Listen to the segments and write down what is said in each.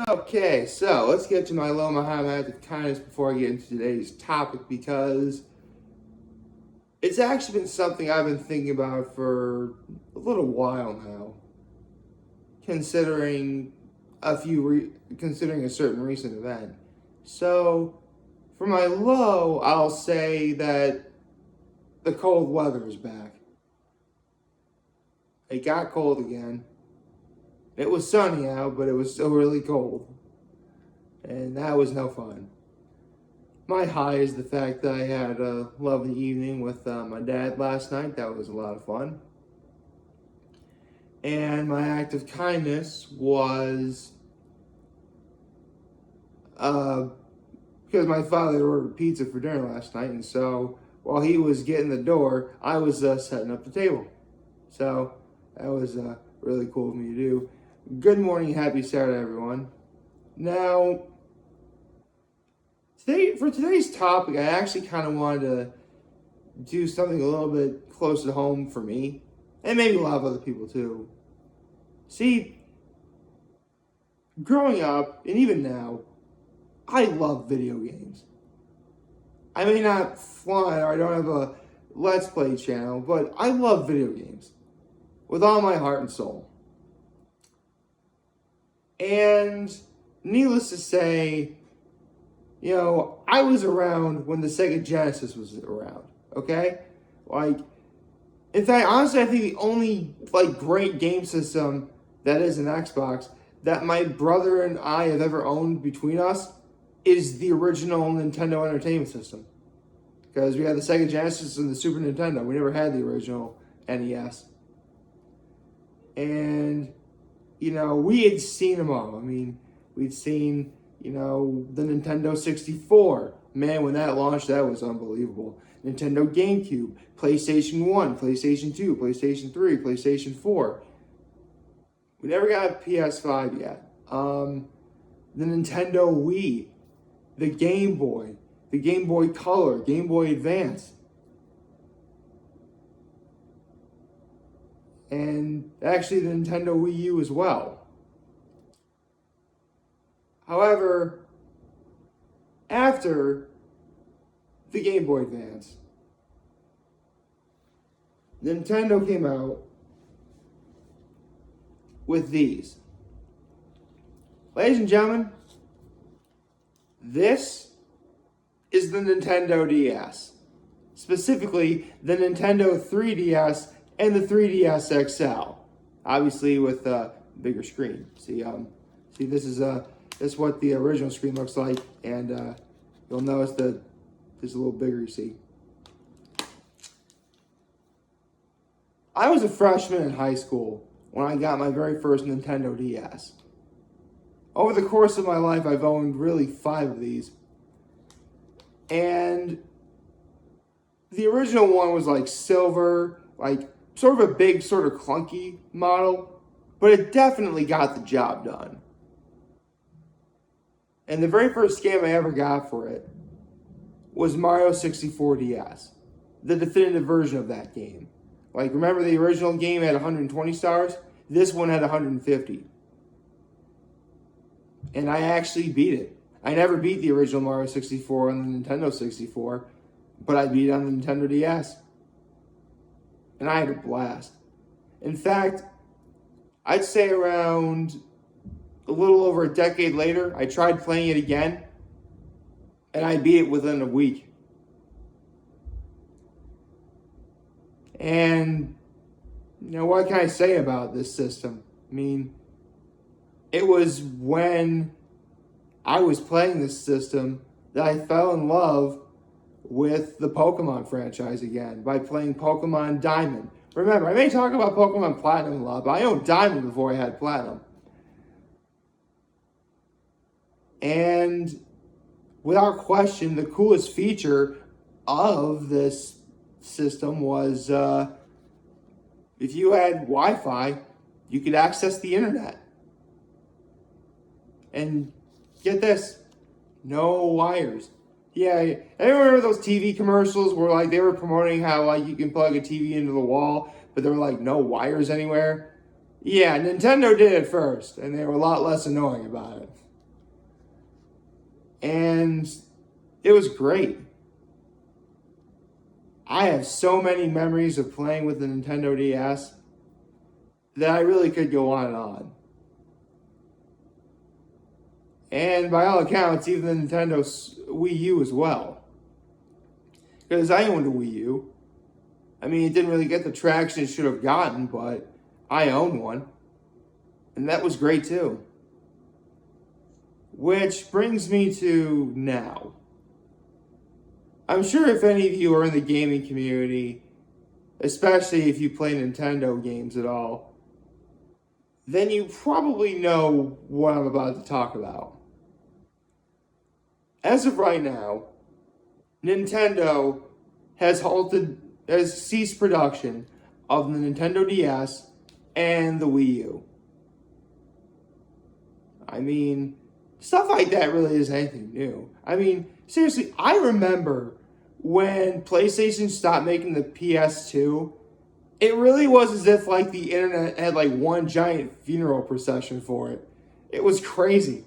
Okay, so let's get to my low Muhammad of kindness before I get into today's topic because it's actually been something I've been thinking about for a little while now, considering considering a certain recent event. So, for my low, I'll say that the cold weather is back. It got cold again. It was sunny out, but it was still really cold, and that was no fun. My high is the fact that I had a lovely evening with my dad last night. That was a lot of fun. And my act of kindness was because my father ordered pizza for dinner last night, and so while he was getting the door, I was setting up the table. So that was really cool of me to do. Good morning, happy Saturday, everyone. Now, for today's topic, I actually kind of wanted to do something a little bit close to home for me, and maybe a lot of other people too. See, growing up, and even now, I love video games. I may not fly, or I don't have a Let's Play channel, but I love video games with all my heart and soul. And needless to say, I was around when the Sega Genesis was around, okay? In fact, honestly, I think the only, great game system that is an Xbox that my brother and I have ever owned between us is the original Nintendo Entertainment System. Because we had the Sega Genesis and the Super Nintendo. We never had the original NES. And, we had seen them all. I mean, we'd seen the Nintendo 64. Man, when that launched, that was unbelievable. Nintendo GameCube, PlayStation 1, PlayStation 2, PlayStation 3, PlayStation 4. We never got a PS5 yet. The Nintendo Wii, the Game Boy Color, Game Boy Advance. And actually the Nintendo Wii U as well. However, after the Game Boy Advance, Nintendo came out with these. Ladies and gentlemen, this is the Nintendo DS. Specifically, the Nintendo 3DS and the 3DS XL. Obviously with a bigger screen. See, this is what the original screen looks like, and you'll notice that it's a little bigger, you see. I was a freshman in high school when I got my very first Nintendo DS. Over the course of my life, I've owned really 5 of these. And the original one was silver, sort of a big, sort of clunky model, but it definitely got the job done. And the very first game I ever got for it was Mario 64 DS, the definitive version of that game. Remember the original game had 120 stars? This one had 150. And I actually beat it. I never beat the original Mario 64 on the Nintendo 64, but I beat it on the Nintendo DS. And I had a blast. In fact, I'd say around a little over a decade later, I tried playing it again, and I beat it within a week. And, what can I say about this system? I mean, it was when I was playing this system that I fell in love with the Pokemon franchise again by playing Pokemon Diamond. Remember, I may talk about Pokemon Platinum a lot, but I owned Diamond before I had Platinum. And without question, the coolest feature of this system was if you had Wi-Fi, you could access the internet. And get this, no wires. Yeah, I remember those TV commercials where they were promoting how you can plug a TV into the wall, but there were no wires anywhere. Yeah, Nintendo did it first, and they were a lot less annoying about it. And it was great. I have so many memories of playing with the Nintendo DS that I really could go on and on. And by all accounts, even the Nintendo Wii U as well. Because I owned a Wii U. I mean, it didn't really get the traction it should have gotten, but I owned one. And that was great too. Which brings me to now. I'm sure if any of you are in the gaming community, especially if you play Nintendo games at all, then you probably know what I'm about to talk about. As of right now, Nintendo has ceased production of the Nintendo DS and the Wii U. I mean, stuff like that really isn't anything new. I mean, seriously, I remember when PlayStation stopped making the PS2, it really was as if like the internet had like one giant funeral procession for it. It was crazy.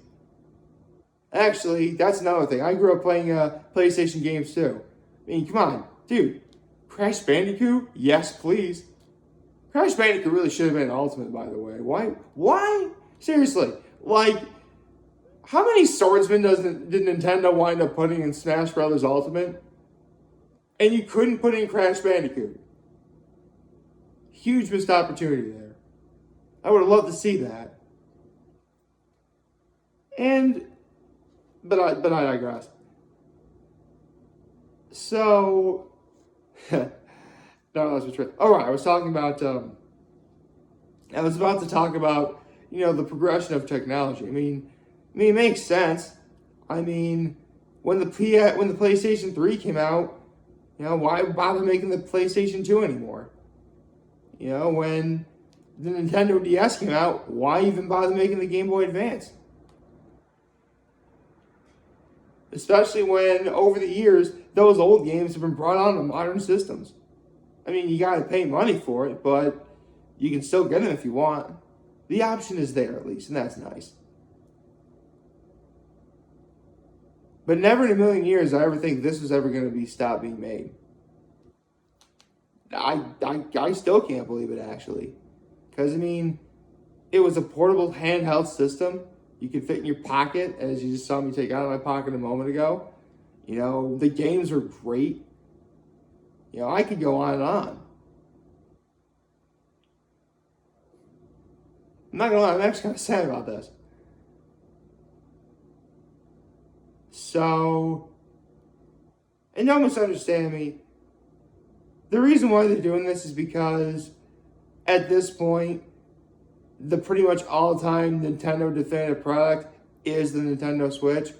Actually, that's another thing. I grew up playing PlayStation games too. I mean, come on, dude. Crash Bandicoot? Yes, please. Crash Bandicoot really should have been Ultimate, by the way. Why? Why? Seriously, like, how many swordsmen did Nintendo wind up putting in Smash Brothers Ultimate? And you couldn't put in Crash Bandicoot. Huge missed opportunity there. I would have loved to see that. But I digress. So, no, that's what's true. All right, I was about to talk about, the progression of technology. I mean, it makes sense. I mean, when the PlayStation 3 came out, why bother making the PlayStation 2 anymore? When the Nintendo DS came out, why even bother making the Game Boy Advance? Especially when, over the years, those old games have been brought onto modern systems. I mean, you gotta pay money for it, but you can still get them if you want. The option is there, at least, and that's nice. But never in a million years I ever think this was ever going to be stopped being made. I still can't believe it, actually. Because, I mean, it was a portable handheld system. You could fit in your pocket, as you just saw me take out of my pocket a moment ago. The games were great. I could go on and on. I'm not gonna lie, I'm actually kind of sad about this. So, and don't misunderstand me. The reason why they're doing this is because at this point, the pretty much all-time Nintendo definitive product is the Nintendo Switch.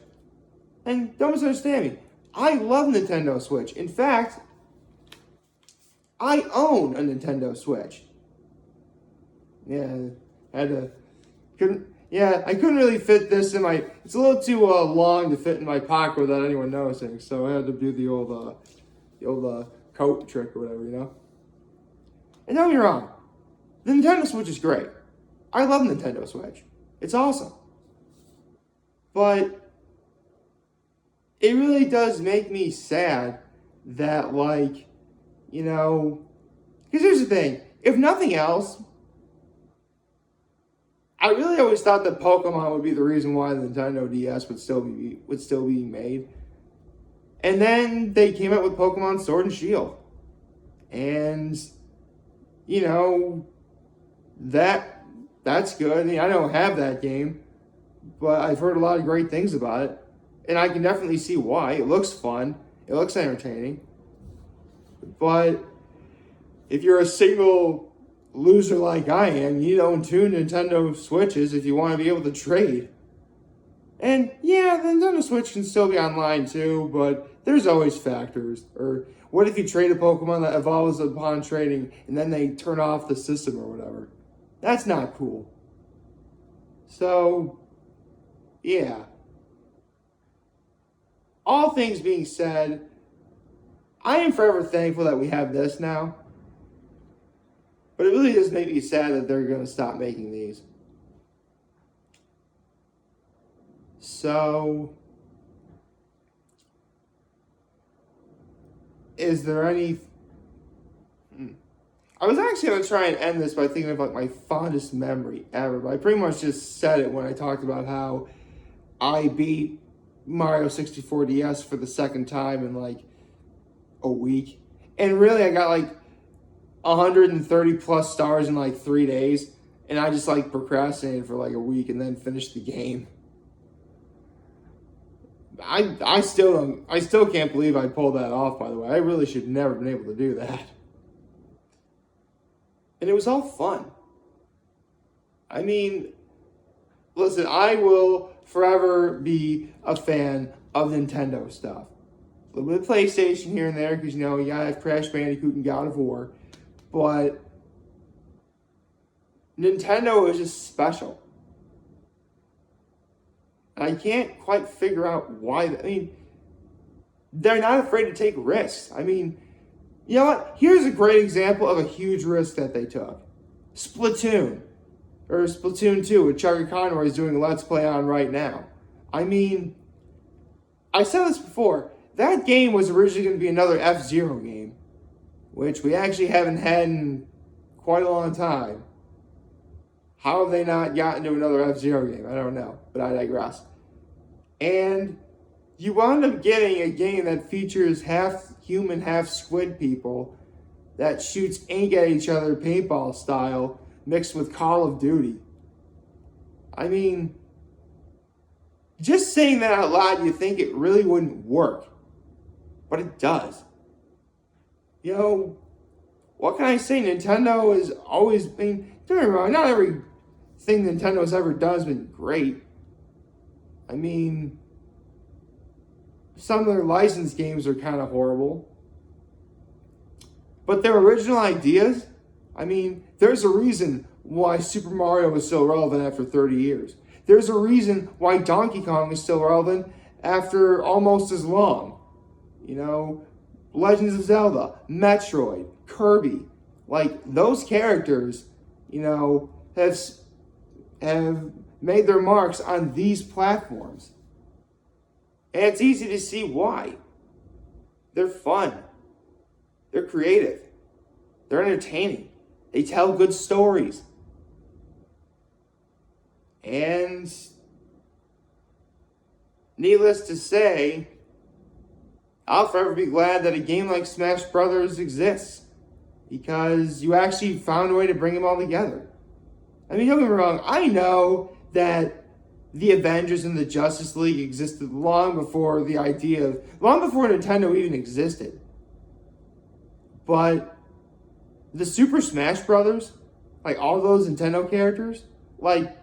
And don't misunderstand me. I love Nintendo Switch. In fact, I own a Nintendo Switch. Yeah, I couldn't really fit this in my. It's a little too long to fit in my pocket without anyone noticing. So I had to do the old coat trick or whatever, And don't get me wrong, the Nintendo Switch is great. I love Nintendo Switch. It's awesome. But it really does make me sad that, because here's the thing. If nothing else, I really always thought that Pokemon would be the reason why the Nintendo DS would still be made. And then they came out with Pokemon Sword and Shield. And, that's good. I mean, I don't have that game, but I've heard a lot of great things about it. And I can definitely see why. It looks fun. It looks entertaining. But if you're a single loser like I am, you own 2 Nintendo Switches if you want to be able to trade. And yeah, the Nintendo Switch can still be online too, but there's always factors. Or what if you trade a Pokemon that evolves upon trading and then they turn off the system or whatever? That's not cool. So, yeah. All things being said, I am forever thankful that we have this now. But it really does make me sad that they're going to stop making these. So, is there any... I was actually going to try and end this by thinking of like my fondest memory ever, but I pretty much just said it when I talked about how I beat Mario 64 DS for the second time in like a week. And really, I got like 130 plus stars in like 3 days, and I just like procrastinated for like a week and then finished the game. I still can't believe I pulled that off, by the way. I really should never have been able to do that. And it was all fun. I mean, listen, I will forever be a fan of Nintendo stuff. A little bit of PlayStation here and there, because, you know, you gotta have Crash Bandicoot and God of War. But Nintendo is just special. I can't quite figure out why. I mean, they're not afraid to take risks. I mean, you know what? Here's a great example of a huge risk that they took. Splatoon. Or Splatoon 2, which Chucky Conroy is doing a Let's Play on right now. I mean, I said this before. That game was originally going to be another F-Zero game, which we actually haven't had in quite a long time. How have they not gotten to another F-Zero game? I don't know, but I digress. And you wound up getting a game that features half human, half squid people that shoots ink at each other paintball style, mixed with Call of Duty. I mean, just saying that out loud, you think it really wouldn't work. But it does. You know, what can I say? Nintendo has always been, don't get me wrong, not everything Nintendo's ever done has been great. I mean, some of their licensed games are kind of horrible. But their original ideas, I mean, there's a reason why Super Mario is still relevant after 30 years. There's a reason why Donkey Kong is still relevant after almost as long. You know, Legends of Zelda, Metroid, Kirby, like those characters, you know, have made their marks on these platforms. And it's easy to see why. They're fun. They're creative. They're entertaining. They tell good stories. And needless to say, I'll forever be glad that a game like Smash Brothers exists, because you actually found a way to bring them all together. I mean, don't get me wrong, I know that the Avengers and the Justice League existed long before Nintendo even existed. But the Super Smash Brothers, like all those Nintendo characters, like,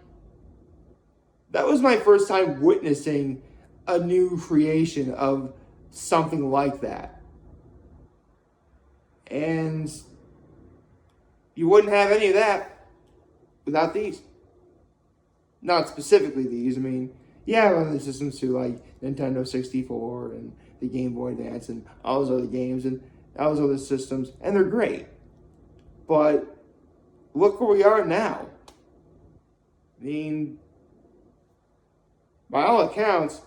that was my first time witnessing a new creation of something like that. And you wouldn't have any of that without these. Not specifically these. I mean, yeah, other systems too, like Nintendo 64 and the Game Boy Advance and all those other games and all those other systems, and they're great. But look where we are now. I mean, by all accounts,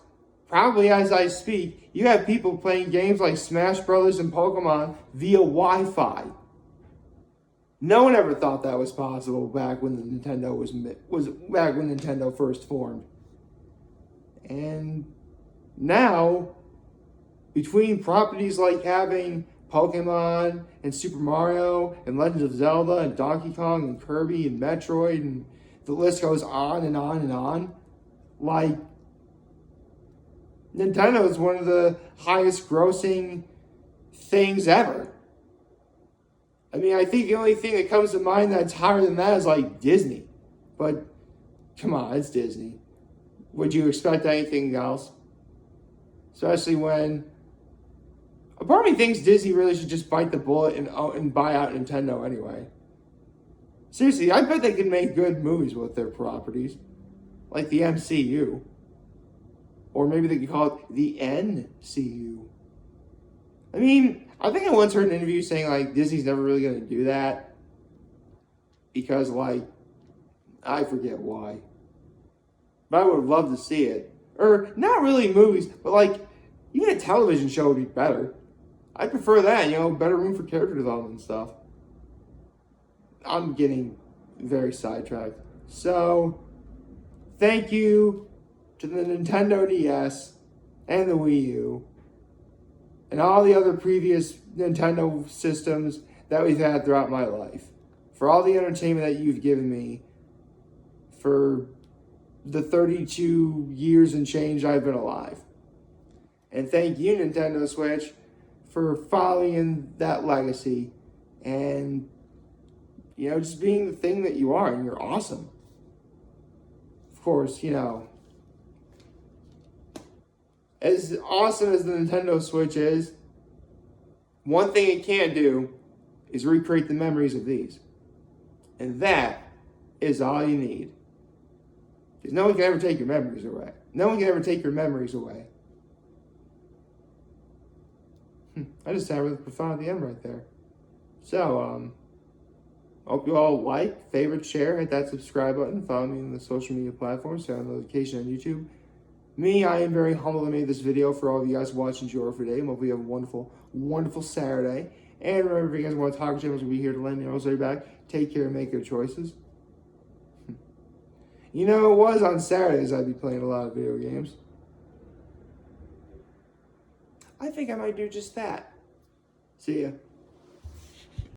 probably as I speak, you have people playing games like Smash Brothers and Pokemon via Wi-Fi. No one ever thought that was possible back when the Nintendo was back when Nintendo first formed. And now, between properties like having Pokemon and Super Mario and Legends of Zelda and Donkey Kong and Kirby and Metroid, and the list goes on and on and on, like, Nintendo is one of the highest grossing things ever. I mean, I think the only thing that comes to mind that's higher than that is like Disney. But come on, it's Disney. Would you expect anything else? Especially when a part of me thinks Disney really should just bite the bullet and buy out Nintendo anyway. Seriously, I bet they could make good movies with their properties. Like the MCU. Or maybe they could call it the NCU. I mean, I think I once heard an interview saying, like, Disney's never really going to do that. Because, like, I forget why. But I would love to see it. Or, not really movies, but, like, even a television show would be better. I prefer that, better room for character development and stuff. I'm getting very sidetracked. So, thank you to the Nintendo DS and the Wii U and all the other previous Nintendo systems that we've had throughout my life for all the entertainment that you've given me for the 32 years and change I've been alive. And thank you, Nintendo Switch, for following that legacy and, just being the thing that you are, and you're awesome. Of course, as awesome as the Nintendo Switch is, one thing it can't do is recreate the memories of these. And that is all you need. Because no one can ever take your memories away. No one can ever take your memories away. I just sound really profound at the end right there. So, hope you all like, favorite, share, hit that subscribe button, follow me on the social media platforms, turn on notification on YouTube. Me, I am very humbled to make this video for all of you guys watching Jorah for today. Hope you have a wonderful, wonderful Saturday. And remember, if you guys want to talk to channels, we'll be here to lend you know back. Take care and make good choices. It was on Saturdays I'd be playing a lot of video games. I think I might do just that. See ya.